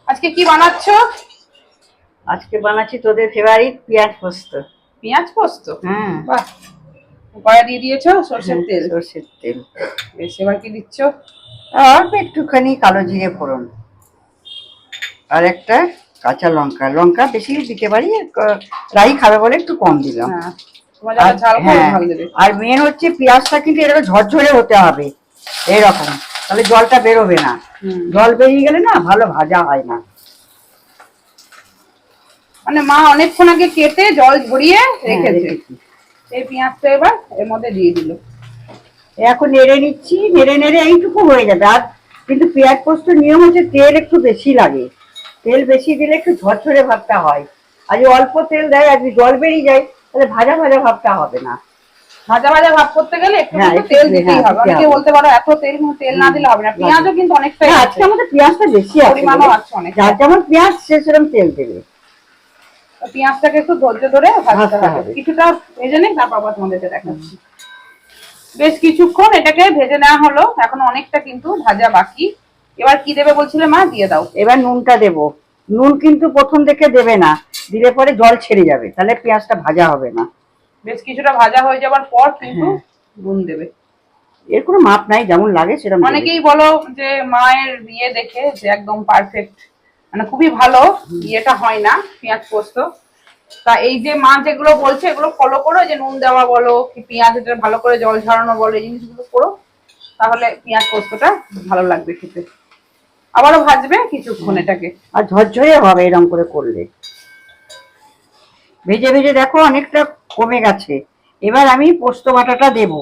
আজকে কি বানাচ্ছ? আজকে বানাচ্ছি তোদের ফেভারিট পেঁয়াজ পোস্ত। পেঁয়াজ পোস্ত? বাহ, কড়াই দিয়ে দিয়েছো সরষের তেল? সরষের তেল। বেশ, এবার কি দিচ্ছ? অল্প একটুখানি কালো জিরে ফোড়ন, আর একটা কাঁচা লঙ্কা। লঙ্কা বেশি দিতে পারি, রাই খাবে বলে একটু কম দিলাম। হ্যাঁ, তোমরা যারা ঝাল খাও ঝাল দেবে। আর মেন হচ্ছে পেঁয়াজটা কিন্তু এরকম ঝরঝরে হতে হবে, এরকম, তাহলে জলটা বেরোবে না। জল বেরিয়ে গেলে না ভালো ভাজা হয় না। মানে মা অনেকক্ষণ আগে কেটে জল ঝরিয়ে রেখেছে, এই পেঁয়াজটা এবার এর মধ্যে দিয়ে দিল। এখন নেড়ে নিচ্ছি, নেড়ে নেড়ে এইটুকু হয়ে যাবে। আর কিন্তু পেঁয়াজ পোস্ত নিয়ম হচ্ছে তেল একটু বেশি লাগে, তেল বেশি দিলে একটু ঝরঝরে ভাবটা হয়। আর যদি অল্প তেল দেয় আর যদি জল বেরিয়ে যায় তাহলে ভাজা ভাজা ভাবটা হবে না। ভাজা ভাজা ভাব করতে গেলে একটু তেল দিতেই হবে। অনেকে বলতে পারো এত তেল না দিলে হবে না, পেঁয়াজও কিন্তু অনেকটাই আছে। আজকে আমাদের পেঁয়াজটা বেশি আছে, পরিমাণও আছে অনেক। যার যেমন পেঁয়াজ সে সেরকম তেল দেবে। পেঁয়াজটাকে একটু ধৈর্য ধরে ভাজতে হবে, কিছুটা ভেজে নেই, তারপর আবার তোমাদেরকে দেখাচ্ছি। বেশ কিছুক্ষণ এটাকে ভেজে নেওয়া হলো, এখন অনেকটা কিন্তু ভাজা বাকি। এবার কি দেবে বলছিলে মা? দিয়ে দাও। এবার নুনটা দেবো। নুন কিন্তু প্রথম থেকে দেবে না, দিলে পরে জল ছেড়ে যাবে, তাহলে পেঁয়াজটা ভাজা হবে না। বেশ কিছুটা ভাজা হয়ে যাবার পর কিন্তু নুন দেবে। এর কোনো মাপ নাই, যেমন লাগে সেরকম। অনেকেই বলো যে মায়ের ইয়ে দেখে যে একদম পারফেক্ট, মানে খুবই ভালো ইয়েটা হয় না পেঁয়াজ পোস্ত। তা এই যে মা যেগুলো বলছে এগুলো ফলো করো, যে নুন দেওয়া বলো কি পেঁয়াজ এটা ভালো করে জল ঝরানো বলো, এই জিনিসগুলো করো, তাহলে পেঁয়াজ পোস্তটা ভালো লাগবে খেতে। আবারও ভাজবে কিছুক্ষণ এটাকে, আর ঝরঝরে হবে এরকম করে করলে। ভেজে ভেজে দেখো অনেকটা কমে গেছে। এবার আমি পোস্ত বাটাটা দেব।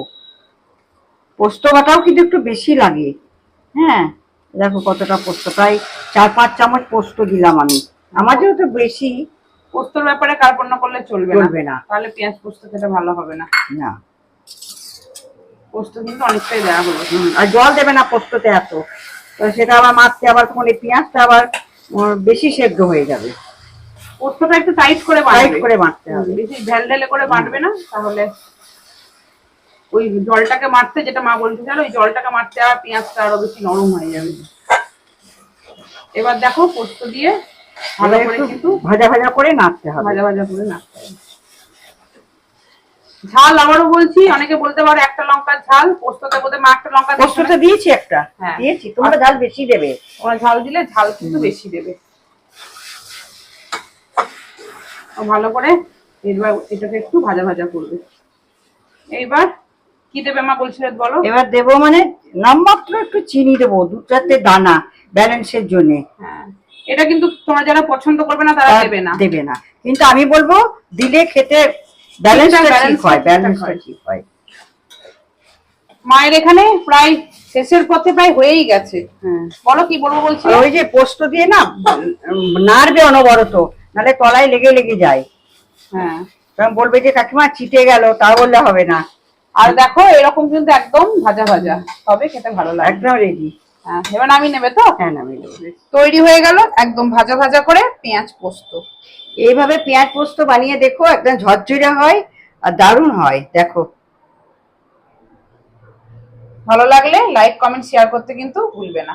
পোস্ত বাটাও কিন্তু একটু বেশি লাগে। হ্যাঁ, দেখো কতটা পোস্ত, প্রায় 4-5 চামচ পোস্ত দিলাম আমি। আমার যেহেতু বেশি, পোস্তর ব্যাপারে কার্পণ্য করলে চলবে না, তাহলে পেঁয়াজ পোস্ত খেতে ভালো হবে না। না, পোস্ত কিন্তু অনেকটাই দেওয়া হলো। আর জল দেবে না পোস্ততে এত, তো সেটা আবার মাখতে আবার ফোনে পেঁয়াজটা আবার বেশি সেদ্ধ হয়ে যাবে। পোস্তটা একটু টাইট করে মাখতে হবে, বেশি ঢেলে করে বাটবে না, তাহলে ওই জলটাকে মারতে, যেটা মা বলতে চাইলো, ওই জলটাকে মারতে আর পেঁয়াজটা আরো বেশি নরম হয়ে যাবে। এবার দেখো পোস্ত দিয়ে ভালো করে কিন্তু ভাজা ভাজা করে নাড়তে হবে, ভাজা ভাজা করে নাড়তে হবে। ঝাল আবারও বলছি, অনেকে বলতে পারো একটা লঙ্কার ঝাল, পোস্ততে বোধহয় মা একটা লঙ্কা পোস্ততে দিয়েছি একটা, দিয়েছি। তোমরা ঝাল বেশি দেবে, ওরা ঝাল দিলে ঝাল কিন্তু বেশি দেবে। ভালো করে এবার এটাকে একটু ভাজা ভাজা করবে। এইবার কি দেবে মা বলছিলে বলো? এবার দেবো মানে নামমাত্র একটু চিনি দেবো, 2-4টে দানা, ব্যালেন্সের জন্য। হ্যাঁ, এটা কিন্তু তোমরা যারা পছন্দ করবে না তারা দেবে না, কিন্তু আমি বলবো দিলে খেতে ব্যালেন্সটা ঠিক হয়। মায়ের এখানে প্রায় শেষের পথে প্রায় হয়েই গেছে। বলো কি বলবো বলছি? ওই যে পোস্ত দিয়ে না নাড়বে অনবরত, নাহলে তলায় লেগে লেগে যায়। হ্যাঁ, তখন বলবে যে কাকিমা চিটে গেল, তা বললে হবে না। আর দেখো এরকম কিন্তু একদম ভাজা ভাজা হবে, খেতে ভালো লাগে। একদম রেডি। হ্যাঁ, এবার নামিয়ে নেবে তো? হ্যাঁ, নামিয়ে নেবো। তৈরি হয়ে গেল একদম ভাজা ভাজা করে পেঁয়াজ পোস্ত। এইভাবে পেঁয়াজ পোস্ত বানিয়ে দেখো, একদম ঝরঝরে হয় আর দারুণ হয়। দেখো, ভালো লাগলে লাইক কমেন্ট শেয়ার করতে কিন্তু ভুলবে না।